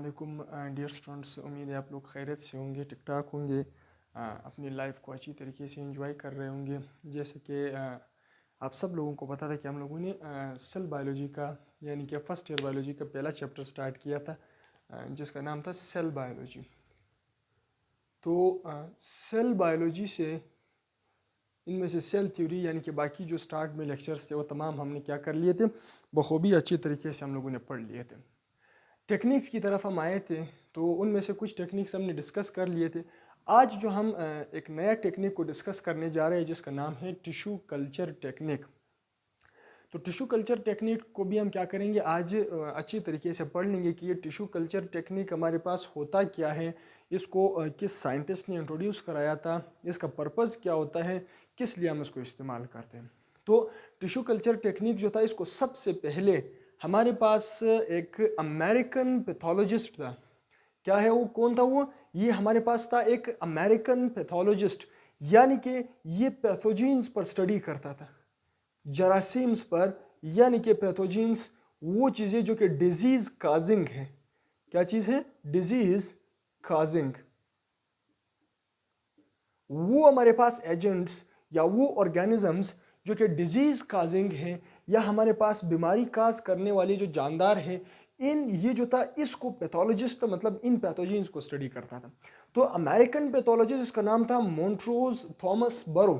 वालेकुम dear students. उम्मीद है आप लोग खैरियत से होंगे, ठीक ठाक होंगे, अपनी लाइफ को अच्छी तरीके से एंजॉय कर रहे होंगे। जैसे कि आप सब लोगों को पता था कि हम लोगों ने सेल बायोलॉजी का यानी कि फर्स्ट ईयर बायोलॉजी का पहला चैप्टर स्टार्ट किया था, जिसका नाम था सेल बायोलॉजी। तो सेल बायोलॉजी से इनमें से सेल थ्योरी यानी कि बाकी जो स्टार्ट में लेक्चर्स थे वो तमाम हमने क्या कर लिए थे, बखूबी अच्छी तरीके से हम लोगों ने पढ़ लिए थे। टेक्निक्स की तरफ हम आए थे तो उनमें से कुछ टेक्निक्स हमने डिस्कस कर लिए थे। आज जो हम एक नया टेक्निक को डिस्कस करने जा रहे हैं जिसका नाम है टिश्यू कल्चर टेक्निक। तो टिश्यू कल्चर टेक्निक को भी हम क्या करेंगे, आज अच्छी तरीके से पढ़ लेंगे कि ये टिश्यू कल्चर टेक्निक हमारे पास होता क्या है, इसको किस साइंटिस्ट ने इंट्रोड्यूस कराया था, इसका पर्पज़ क्या होता है, किस लिए हम इसको इस्तेमाल करते हैं। तो टिश्यू कल्चर टेक्निक जो था, इसको सबसे पहले हमारे पास एक अमेरिकन पैथोलॉजिस्ट था। क्या है वो, कौन था वो? ये हमारे पास था एक अमेरिकन पैथोलॉजिस्ट, यानी कि ये पैथोजेंस पर स्टडी करता था, जरासीम्स पर, यानी कि पैथोजेंस वो चीज़ें जो कि डिजीज़ काजिंग है। क्या चीज़ है? Disease causing. वो हमारे पास एजेंट्स या वो ऑर्गेनिजम्स जो कि डिजीज़ काजिंग है या हमारे पास बीमारी काज करने वाले जो जानदार हैं, इन ये जो था इसको पैथोलॉजिस्ट मतलब इन पैथोजेंस को स्टडी करता था। तो अमेरिकन पैथोलॉजिस्ट, इसका नाम था मोंट्रोज थॉमस बरो।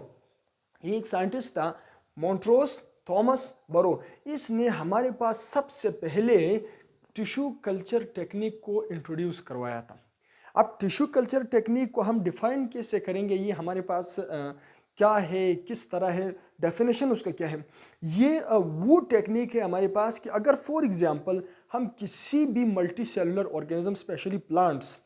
ये एक साइंटिस्ट था, मोंट्रोज थॉमस बरो। इसने हमारे पास सबसे पहले टिश्यू कल्चर टेक्निक को इंट्रोड्यूस करवाया था। अब टिश्यू कल्चर टेक्निक को हम डिफाइन कैसे करेंगे, ये हमारे पास क्या है, किस तरह है, डेफिनेशन उसका क्या है। ये वो टेक्निक है हमारे पास कि अगर फॉर एग्जांपल हम किसी भी multi cellular organism specially plants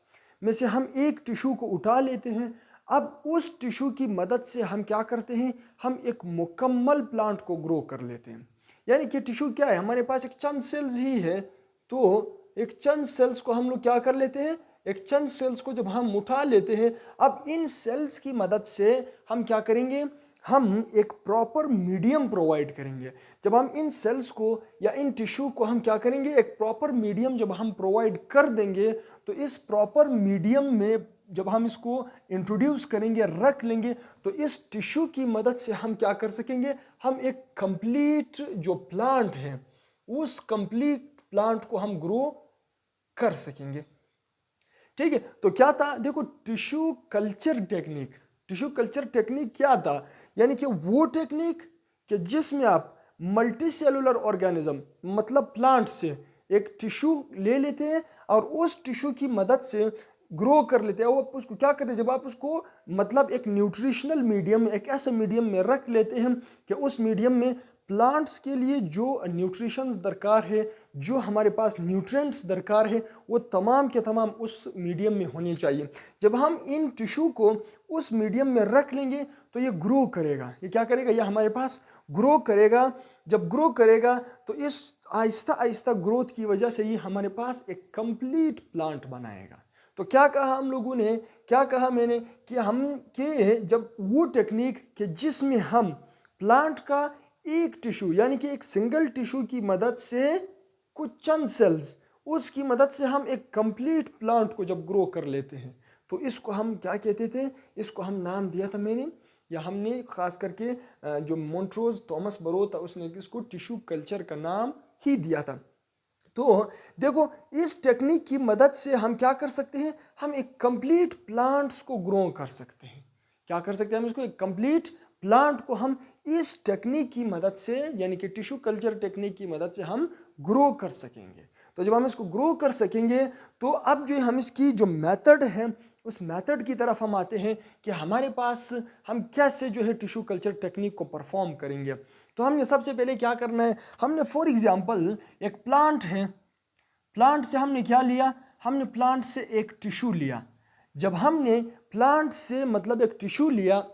में से हम एक टिश्यू को उठा लेते हैं, अब उस टिश्यू की मदद से हम क्या करते हैं, हम एक मुकम्मल प्लांट को ग्रो कर लेते हैं। यानी कि टिश्यू क्या है, हमारे पास एक चंद सेल्स ही है, तो एक चंद सेल्स को हम लोग क्या कर लेते हैं, एक चंद सेल्स को जब हम उठा लेते हैं, अब इन सेल्स की मदद से हम क्या करेंगे, हम एक प्रॉपर मीडियम प्रोवाइड करेंगे। जब हम इन सेल्स को या इन टिश्यू को हम क्या करेंगे, एक प्रॉपर मीडियम जब हम प्रोवाइड कर देंगे, तो इस प्रॉपर मीडियम में जब हम इसको इंट्रोड्यूस करेंगे, रख लेंगे, तो इस टिश्यू की मदद से हम क्या कर सकेंगे, हम एक कंप्लीट जो प्लांट है उस कंप्लीट प्लांट को हम ग्रो कर सकेंगे। ठीक है, तो क्या था, देखो tissue culture technique, tissue culture technique क्या था, यानी कि वो टेक्निक कि जिसमें आप मल्टी सेलुलर ऑर्गेनिज्म मतलब प्लांट से एक टिश्यू ले लेते हैं और उस टिश्यू की मदद से ग्रो कर लेते हैं। वो उसको क्या करते हैं, जब आप उसको मतलब एक न्यूट्रिशनल मीडियम, एक ऐसे मीडियम में रख लेते हैं कि उस मीडियम में प्लांट्स के लिए जो न्यूट्रिशंस दरकार है, जो हमारे पास न्यूट्रिएंट्स दरकार है, वो तमाम के तमाम उस मीडियम में होने चाहिए। जब हम इन टिश्यू को उस मीडियम में रख लेंगे तो ये ग्रो करेगा। ये क्या करेगा, ये हमारे पास ग्रो करेगा। जब ग्रो करेगा तो इस आहिस्ता आहिस्ता ग्रोथ की वजह से ये हमारे पास एक कंप्लीट प्लांट बनाएगा। तो क्या कहा हम लोगों ने, क्या कहा मैंने कि हम के जब वो टेक्निक कि जिसमें हम प्लांट का एक टिश्यू यानी कि एक सिंगल टिश्यू की मदद से कुछ चंद सेल्स, उसकी मदद से हम एक कंप्लीट प्लांट को जब ग्रो कर लेते हैं, तो इसको हम क्या कहते थे, इसको हम नाम दिया था मैंने, या हमने खास करके जो मोंट्रोज थॉमस बरो था उसने इसको टिश्यू कल्चर का नाम ही दिया था। तो देखो इस टेक्निक की मदद से हम क्या कर सकते हैं, हम एक कंप्लीट प्लांट्स को ग्रो कर सकते हैं। क्या कर सकते हैं हम, इसको एक कंप्लीट प्लांट को हम इस टेक्निक की मदद से यानी कि टिश्यू कल्चर टेक्निक की मदद से हम ग्रो कर सकेंगे। तो जब हम इसको ग्रो कर सकेंगे तो अब जो हम इसकी जो मेथड है उस मेथड की तरफ हम आते हैं कि हमारे पास हम कैसे जो है टिश्यू कल्चर टेक्निक को परफॉर्म करेंगे। तो हमने सबसे पहले क्या करना है, हमने फॉर एग्जांपल एक प्लांट है, प्लांट से हमने क्या लिया, हमने प्लांट से एक टिश्यू लिया। जब हमने प्लांट से मतलब एक टिश्यू लिया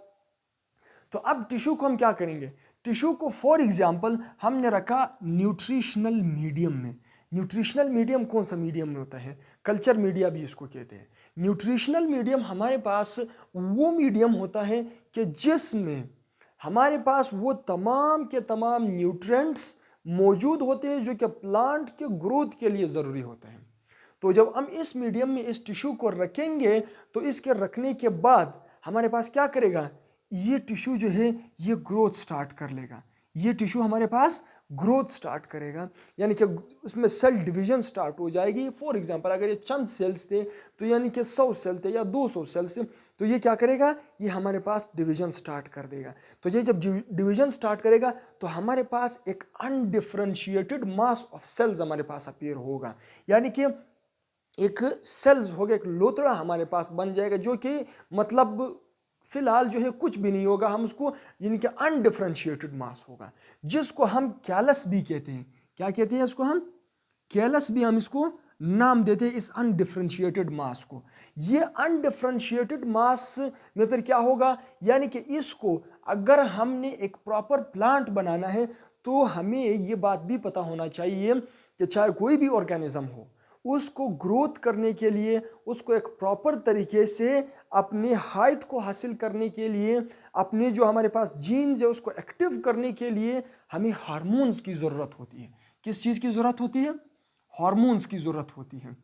तो अब टिश्यू को हम क्या करेंगे, टिश्यू को फॉर एग्जांपल हमने रखा न्यूट्रिशनल मीडियम में। न्यूट्रिशनल मीडियम कौन सा मीडियम में होता है, कल्चर मीडिया भी इसको कहते हैं। न्यूट्रिशनल मीडियम हमारे पास वो मीडियम होता है कि जिसमें हमारे पास वो तमाम के तमाम न्यूट्रिएंट्स मौजूद होते हैं जो कि प्लांट के ग्रोथ के लिए ज़रूरी होते हैं। तो जब हम इस मीडियम में इस टिश्यू को रखेंगे तो इसके रखने के बाद हमारे पास क्या करेगा, ये टिश्यू जो है ये ग्रोथ स्टार्ट कर लेगा, ये टिश्यू हमारे पास ग्रोथ स्टार्ट करेगा, यानी कि उसमें सेल डिवीजन स्टार्ट हो जाएगी। फॉर एग्जांपल अगर ये चंद सेल्स थे तो यानी कि 100 सेल थे या 200 सेल्स थे, तो ये क्या करेगा, ये हमारे पास डिवीजन स्टार्ट कर देगा। तो ये जब डिवीजन स्टार्ट करेगा तो हमारे पास एक अनडिफरेंशिएटेड मास ऑफ सेल्स हमारे पास अपीयर होगा, यानी कि एक सेल्स हो गया, एक लोतड़ा हमारे पास बन जाएगा, जो कि मतलब फिलहाल जो है कुछ भी नहीं होगा, हम उसको यानी कि अनडिफरेंशिएटेड मास होगा, जिसको हम कैलस भी कहते हैं। क्या कहते हैं इसको, हम कैलस भी हम इसको नाम देते हैं इस अनडिफरेंशिएटेड मास को। ये अनडिफरेंशिएटेड मास में फिर क्या होगा, यानी कि इसको अगर हमने एक प्रॉपर प्लांट बनाना है तो हमें ये बात भी पता होना चाहिए कि चाहे कोई भी ऑर्गेनिज्म हो, उसको ग्रोथ करने के लिए, उसको एक प्रॉपर तरीके से अपने हाइट को हासिल करने के लिए, अपने जो हमारे पास जीन्स है उसको एक्टिव करने के लिए हमें हार्मोन्स की ज़रूरत होती है। किस चीज़ की ज़रूरत होती है, हार्मोन्स की ज़रूरत होती है।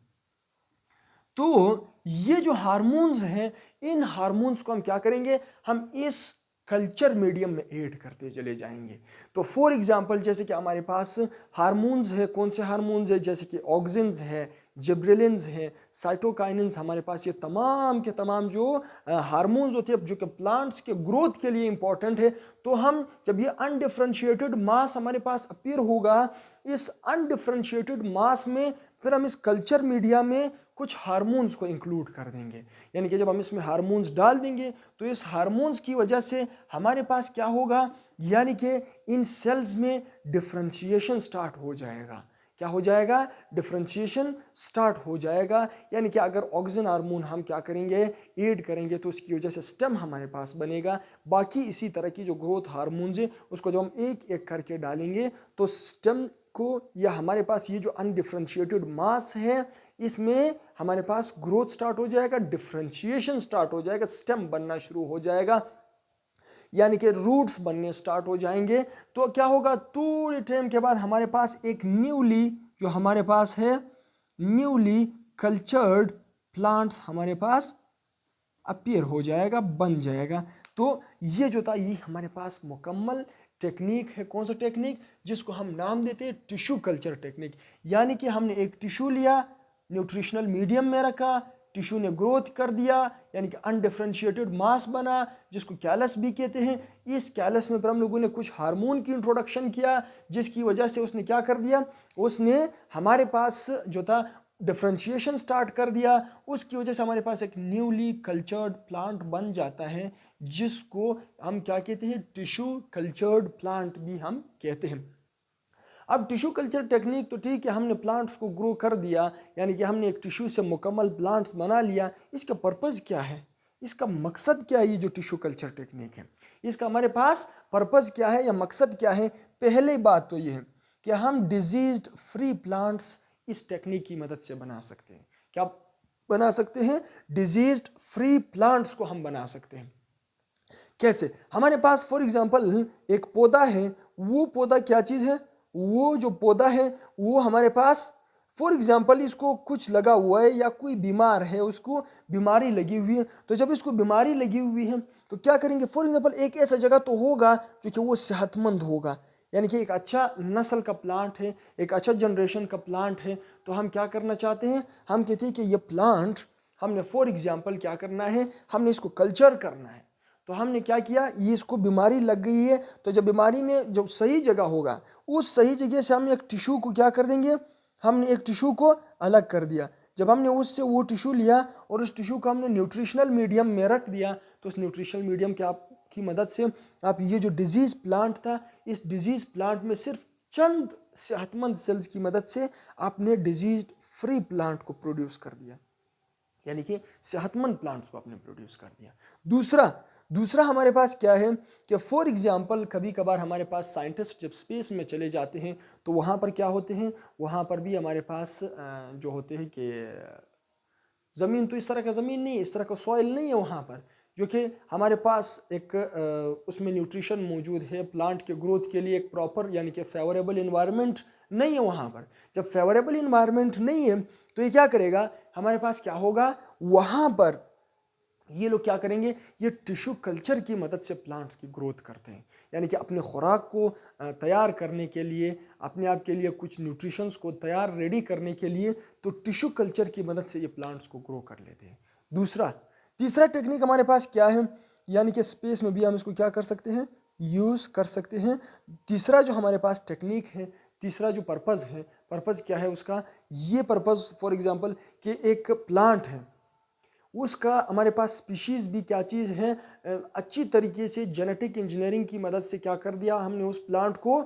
तो ये जो हार्मोन्स हैं, इन हार्मोन्स को हम क्या करेंगे, हम इस कल्चर मीडियम में ऐड करते चले जाएंगे। तो फॉर एग्जांपल जैसे कि हमारे पास हार्मोन्स है, कौन से हार्मोन्स है, जैसे कि ऑक्सिन्स है, जिब्रेलिन्स है, साइटोकाइनिन्स, हमारे पास ये तमाम के तमाम जो हार्मोन्स होते हैं जो कि प्लांट्स के ग्रोथ के लिए इंपॉर्टेंट है। तो हम जब ये अनडिफरेंशिएटेड मास हमारे पास अपीयर होगा, इस अनडिफरेंशिएटेड मास में फिर हम इस कल्चर मीडिया में कुछ हार्मोन्स को इंक्लूड कर देंगे, यानी कि जब हम इसमें हार्मोन्स डाल देंगे तो इस हार्मोन्स की वजह से हमारे पास क्या होगा, यानी कि इन सेल्स में डिफरेंशिएशन स्टार्ट हो जाएगा। क्या हो जाएगा, डिफरेंशिएशन स्टार्ट हो जाएगा, यानी कि अगर ऑक्सिन हार्मोन हम क्या करेंगे, ऐड करेंगे, तो उसकी वजह से स्टेम हमारे पास बनेगा। बाकी इसी तरह की जो ग्रोथ हार्मोन्स है उसको जब हम एक एक करके डालेंगे तो स्टेम को, या हमारे पास ये जो अनडिफरेंशिएटेड मास है इसमें हमारे पास ग्रोथ स्टार्ट हो जाएगा, डिफरेंशिएशन स्टार्ट हो जाएगा, स्टेम बनना शुरू हो जाएगा, यानी कि रूट्स बनने स्टार्ट हो जाएंगे। तो क्या होगा, थोड़े टाइम के बाद हमारे पास एक न्यूली जो हमारे पास है, न्यूली कल्चर्ड प्लांट्स हमारे पास अपीयर हो जाएगा, बन जाएगा। तो ये जो था ये हमारे पास मुकम्मल टेक्निक है। कौन सा टेक्निक, जिसको हम नाम देते हैं टिश्यू कल्चर टेक्निक, यानी कि हमने एक टिश्यू लिया, न्यूट्रिशनल मीडियम में रखा, टिश्यू ने ग्रोथ कर दिया, यानी कि अनडिफरेंशिएटेड मास बना, जिसको कैलस भी कहते हैं। इस कैलस में फिर हम लोगों ने कुछ हार्मोन की इंट्रोडक्शन किया, जिसकी वजह से उसने क्या कर दिया, उसने हमारे पास जो था डिफरेंशिएशन स्टार्ट कर दिया, उसकी वजह से हमारे पास एक न्यूली कल्चर्ड प्लांट बन जाता है, जिसको हम क्या कहते हैं, टिश्यू कल्चर्ड प्लांट भी हम कहते हैं। अब टिश्यू कल्चर टेक्निक तो ठीक है, हमने प्लांट्स को ग्रो कर दिया, यानी कि हमने एक टिश्यू से मुकम्मल प्लांट्स बना लिया। इसका पर्पज़ क्या है, इसका मकसद क्या है, ये जो टिश्यू कल्चर टेक्निक है इसका हमारे पास पर्पज़ क्या है या मकसद क्या है। पहले बात तो ये है कि हम डिजीज्ड फ्री प्लांट्स इस टेक्निक की मदद से बना सकते हैं। क्या बना सकते हैं, डिजीज्ड फ्री प्लांट्स को हम बना सकते हैं। कैसे, हमारे पास फॉर एग्जांपल एक पौधा है, वो पौधा क्या चीज़ है, वो जो पौधा है वो हमारे पास फॉर एग्जांपल इसको कुछ लगा हुआ है या कोई बीमार है, उसको बीमारी लगी हुई है। तो जब इसको बीमारी लगी हुई है तो क्या करेंगे, फॉर एग्जांपल एक ऐसा जगह तो होगा जो कि वो सेहतमंद होगा, यानी कि एक अच्छा नस्ल का प्लांट है, एक अच्छा जनरेशन का प्लांट है। तो हम क्या करना चाहते हैं, हम कहते हैं कि ये प्लांट हमने फॉर एग्जांपल क्या करना है, हमने इसको कल्चर करना है। तो हमने क्या किया, ये इसको बीमारी लग गई है, तो जब बीमारी में जो सही जगह होगा उस सही जगह से हम एक टिश्यू को क्या कर देंगे, हमने एक टिश्यू को अलग कर दिया। जब हमने उससे वो टिश्यू लिया और उस टिश्यू को हमने न्यूट्रिशनल मीडियम में रख दिया, तो उस न्यूट्रिशनल मीडियम की मदद से आप ये जो डिजीज़ प्लांट था, इस डिजीज़ प्लांट में सिर्फ चंद सेहतमंद सेल्स की मदद से आपने डिजीज फ्री प्लांट को प्रोड्यूस कर दिया, यानी कि सेहतमंद प्लांट्स को आपने प्रोड्यूस कर दिया। दूसरा हमारे पास क्या है कि फॉर एग्जांपल कभी कभार हमारे पास साइंटिस्ट जब स्पेस में चले जाते हैं तो वहाँ पर क्या होते हैं, वहाँ पर भी हमारे पास जो होते हैं कि ज़मीन, तो इस तरह का ज़मीन नहीं, इस तरह का सॉइल नहीं है वहाँ पर, जो कि हमारे पास एक उसमें न्यूट्रिशन मौजूद है, प्लांट के ग्रोथ के लिए एक प्रॉपर यानी कि फेवरेबल इन्वायरमेंट नहीं है वहाँ पर। जब फेवरेबल इन्वायरमेंट नहीं है तो ये क्या करेगा, हमारे पास क्या होगा, वहाँ पर ये लोग क्या करेंगे, ये टिश्यू कल्चर की मदद से प्लांट्स की ग्रोथ करते हैं। यानी कि अपने खुराक को तैयार करने के लिए, अपने आप के लिए कुछ न्यूट्रिशंस को तैयार रेडी करने के लिए, तो टिश्यू कल्चर की मदद से ये प्लांट्स को ग्रो कर लेते हैं। तीसरा टेक्निक हमारे पास क्या है, यानी कि स्पेस में भी हम इसको क्या कर सकते हैं, यूज़ कर सकते हैं। तीसरा जो हमारे पास टेक्निक है, तीसरा जो पर्पज़ है, पर्पज़ क्या है उसका, ये पर्पज़ फॉर एग्जांपल कि एक प्लांट है, उसका हमारे पास स्पीशीज़ भी क्या चीज़ है, अच्छी तरीके से जेनेटिक इंजीनियरिंग की मदद से क्या कर दिया हमने, उस प्लांट को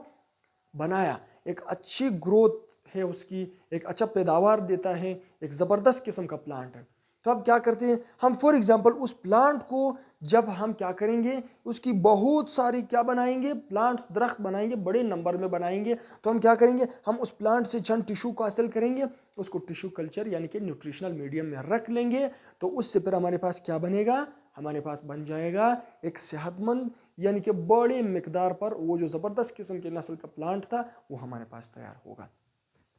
बनाया, एक अच्छी ग्रोथ है उसकी, एक अच्छा पैदावार देता है, एक ज़बरदस्त किस्म का प्लांट है। तो अब क्या करते हैं हम, फॉर एग्जांपल उस प्लांट को जब हम क्या करेंगे, उसकी बहुत सारी क्या बनाएंगे, प्लांट्स, दरख्त बनाएंगे, बड़े नंबर में बनाएंगे, तो हम क्या करेंगे, हम उस प्लांट से चंद टिश्यू को हासिल करेंगे, उसको टिश्यू कल्चर यानी कि न्यूट्रिशनल मीडियम में रख लेंगे, तो उससे फिर हमारे पास क्या बनेगा, हमारे पास बन जाएगा एक सेहतमंद, यानी कि बड़े मिकदार पर वो जो ज़बरदस्त किस्म के नस्ल का प्लांट था वो हमारे पास तैयार होगा।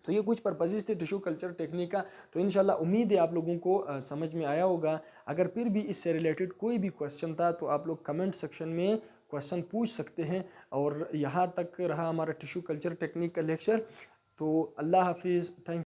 तो ये कुछ पर्पजेस थे टिश्यू कल्चर टेक्निक का। तो इंशाल्लाह उम्मीद है आप लोगों को समझ में आया होगा। अगर फिर भी इससे रिलेटेड कोई भी क्वेश्चन था तो आप लोग कमेंट सेक्शन में क्वेश्चन पूछ सकते हैं। और यहाँ तक रहा हमारा टिश्यू कल्चर टेक्निक का लेक्चर। तो अल्लाह हाफिज़, थैंक